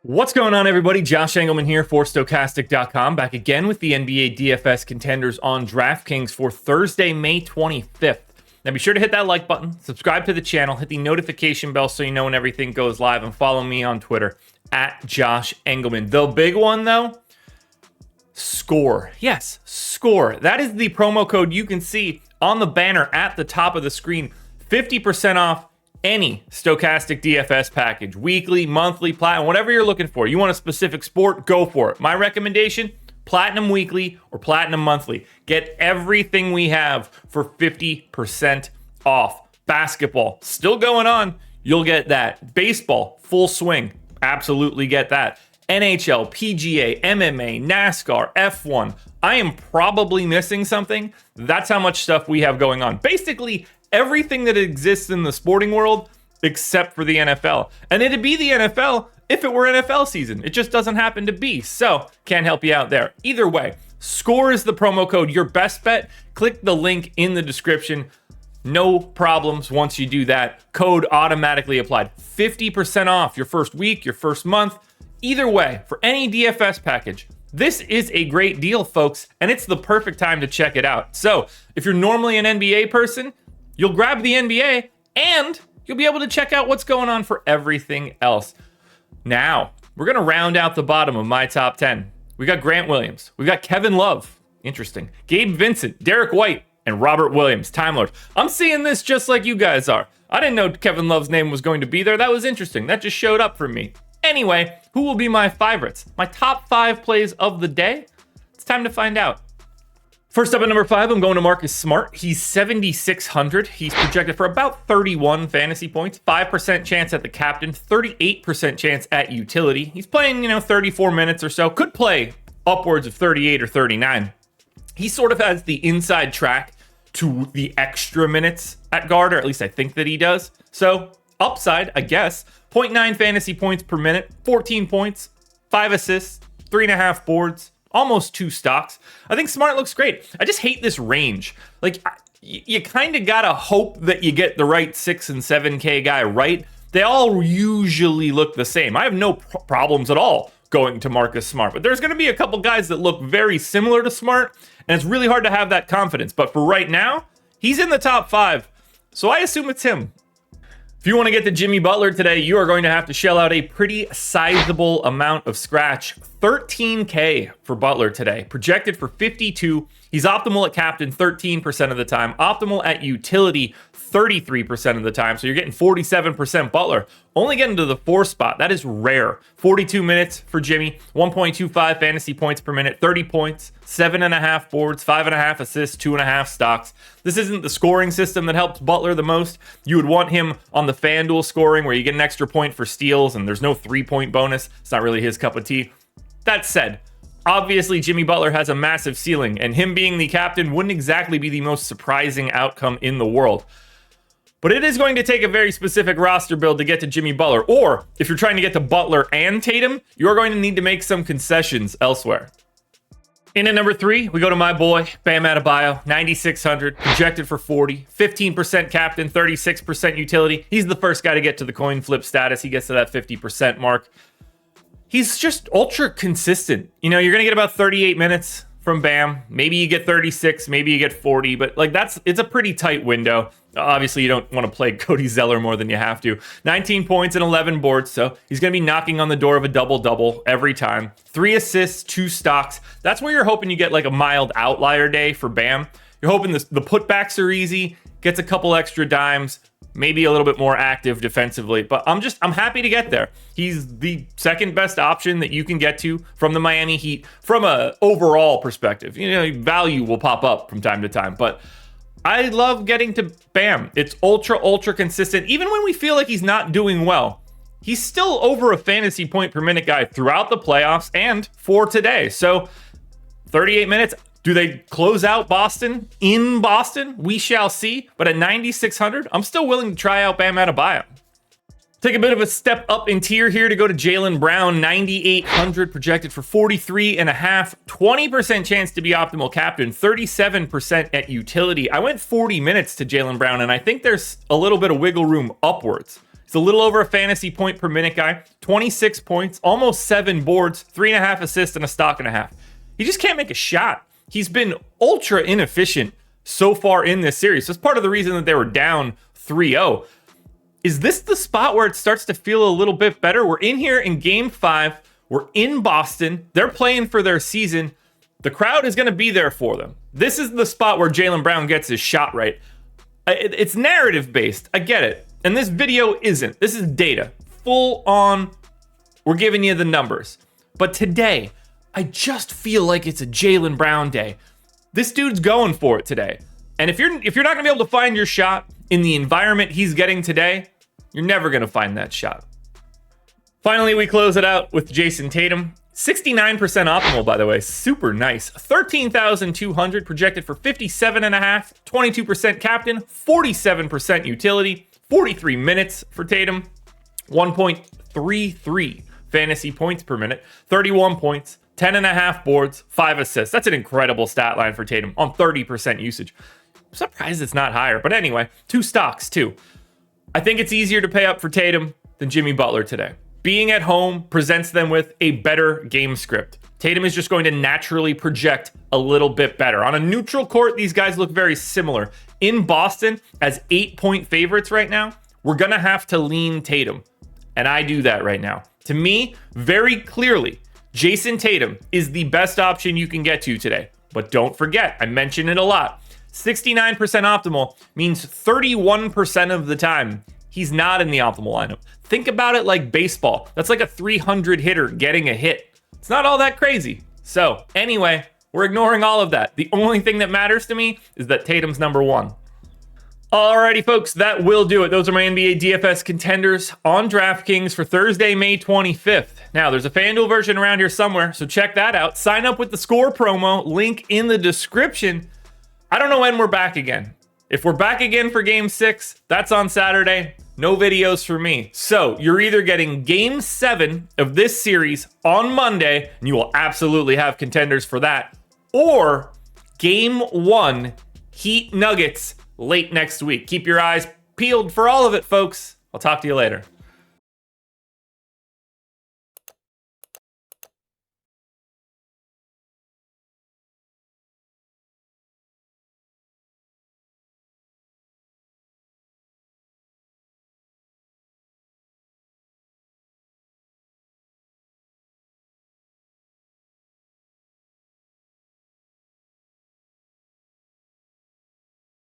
What's going on, everybody? Josh Engleman here for Stokastic.com, back again with the NBA DFS contenders on DraftKings for Thursday, May 25th. Now be sure to hit that like button, subscribe to the channel, hit the notification bell so you know when everything goes live, and follow me on Twitter at Josh Engleman. The big one, though, SCORE. Yes, SCORE. That is the promo code you can see on the banner at the top of the screen. 50% off any Stokastic DFS package, weekly, monthly, platinum, whatever you're looking for. You want a specific sport, go for it. My recommendation, platinum weekly or platinum monthly. Get everything we have for 50% off. Basketball, still going on. You'll get that. Baseball, full swing. Absolutely get that. NHL, PGA, MMA, NASCAR, F1. I am probably missing something. That's how much stuff we have going on. Basically, everything that exists in the sporting world except for the NFL. And it'd be the NFL if it were NFL season. It just doesn't happen to be. So, can't help you out there. Either way, SCORE is the promo code. Your best bet. Click the link in the description. No problems once you do that. Code automatically applied. 50% off your first week, your first month. Either way, for any DFS package, this is a great deal, folks, and it's the perfect time to check it out. So, if you're normally an NBA person, you'll grab the NBA and you'll be able to check out what's going on for everything else. Now, we're going to round out the bottom of my top 10. We got Grant Williams. We got Kevin Love. Interesting. Gabe Vincent, Derek White, and Robert Williams, Time Lord. I'm seeing this just like you guys are. I didn't know Kevin Love's name was going to be there. That was interesting. That just showed up for me. Anyway, who will be my favorites? My top 5 plays of the day? It's time to find out. First up at number 5, I'm going to Marcus Smart. He's 7,600. He's projected for about 31 fantasy points, 5% chance at the captain, 38% chance at utility. He's playing, 34 minutes or so. Could play upwards of 38 or 39. He sort of has the inside track to the extra minutes at guard, or at least I think that he does. So, upside, I guess. 0.9 fantasy points per minute, 14 points, 5 assists, 3.5 boards. Almost 2 stocks. I think Smart looks great. I just hate this range. You kind of gotta hope that you get the right 6 and 7K guy right. They all usually look the same. I have no problems at all going to Marcus Smart, but there's gonna be a couple guys that look very similar to Smart, and it's really hard to have that confidence. But for right now, he's in the top 5, so I assume it's him. If you want to get to Jimmy Butler today, you are going to have to shell out a pretty sizable amount of scratch. 13K for Butler today, projected for 52. He's optimal at captain 13% of the time, optimal at utility 33% of the time. So you're getting 47% Butler, only getting to the 4 spot. That is rare. 42 minutes for Jimmy, 1.25 fantasy points per minute, 30 points, 7.5 boards, 5.5 assists, 2.5 stocks. This isn't the scoring system that helps Butler the most. You would want him on the FanDuel scoring where you get an extra point for steals and there's no 3-point bonus. It's not really his cup of tea. That said, obviously Jimmy Butler has a massive ceiling, and him being the captain wouldn't exactly be the most surprising outcome in the world. But it is going to take a very specific roster build to get to Jimmy Butler, or if you're trying to get to Butler and Tatum, you're going to need to make some concessions elsewhere. In at number 3, we go to my boy, Bam Adebayo, 9,600, projected for 40, 15% captain, 36% utility. He's the first guy to get to the coin flip status. He gets to that 50% mark. He's just ultra consistent. You're going to get about 38 minutes from Bam. Maybe you get 36, maybe you get 40, but it's a pretty tight window. Obviously, you don't want to play Cody Zeller more than you have to. 19 points and 11 boards, so he's going to be knocking on the door of a double-double every time. 3 assists, 2 stocks. That's where you're hoping you get like a mild outlier day for Bam. You're hoping the putbacks are easy, gets a couple extra dimes, maybe a little bit more active defensively, but I'm happy to get there. He's the second best option that you can get to from the Miami Heat from a overall perspective. Value will pop up from time to time, but I love getting to Bam. It's ultra consistent. Even when we feel like he's not doing well, he's still over a fantasy point per minute guy throughout the playoffs and for today. So 38 minutes. Do they close out Boston in Boston? We shall see. But at 9,600, I'm still willing to try out Bam Adebayo. Take a bit of a step up in tier here to go to Jaylen Brown, 9,800, projected for 43.5, 20% chance to be optimal captain, 37% at utility. I went 40 minutes to Jaylen Brown, and I think there's a little bit of wiggle room upwards. He's a little over a fantasy point per minute guy, 26 points, almost 7 boards, 3.5 assists, and a stock and a half. He just can't make a shot. He's been ultra inefficient so far in this series. That's part of the reason that they were down 3-0. Is this the spot where it starts to feel a little bit better? We're in here in game 5. We're in Boston. They're playing for their season. The crowd is going to be there for them. This is the spot where Jaylen Brown gets his shot right. It's narrative based. I get it. And this video isn't. This is data. Full on. We're giving you the numbers. But today, I just feel like it's a Jaylen Brown day. This dude's going for it today. And if you're not going to be able to find your shot in the environment he's getting today, you're never going to find that shot. Finally, we close it out with Jayson Tatum. 69% optimal, by the way. Super nice. 13,200 projected for 57.5, 22% captain, 47% utility, 43 minutes for Tatum, 1.33 fantasy points per minute, 31 points, 10.5 boards, 5 assists. That's an incredible stat line for Tatum on 30% usage. I'm surprised it's not higher, but anyway, 2 stocks too. I think it's easier to pay up for Tatum than Jimmy Butler today. Being at home presents them with a better game script. Tatum is just going to naturally project a little bit better. On a neutral court, these guys look very similar. In Boston, as 8-point favorites right now, we're going to have to lean Tatum. And I do that right now. To me, very clearly, Jayson Tatum is the best option you can get to today. But don't forget, I mention it a lot. 69% optimal means 31% of the time he's not in the optimal lineup. Think about it like baseball. That's like a 300 hitter getting a hit. It's not all that crazy. So anyway, we're ignoring all of that. The only thing that matters to me is that Tatum's number 1. Alrighty, folks, that will do it. Those are my NBA DFS contenders on DraftKings for Thursday, May 25th. Now, there's a FanDuel version around here somewhere, so check that out. Sign up with the Score promo, link in the description. I don't know when we're back again. If we're back again for Game 6, that's on Saturday. No videos for me. So you're either getting Game 7 of this series on Monday, and you will absolutely have contenders for that, or Game 1, Heat Nuggets, late next week. Keep your eyes peeled for all of it, folks. I'll talk to you later.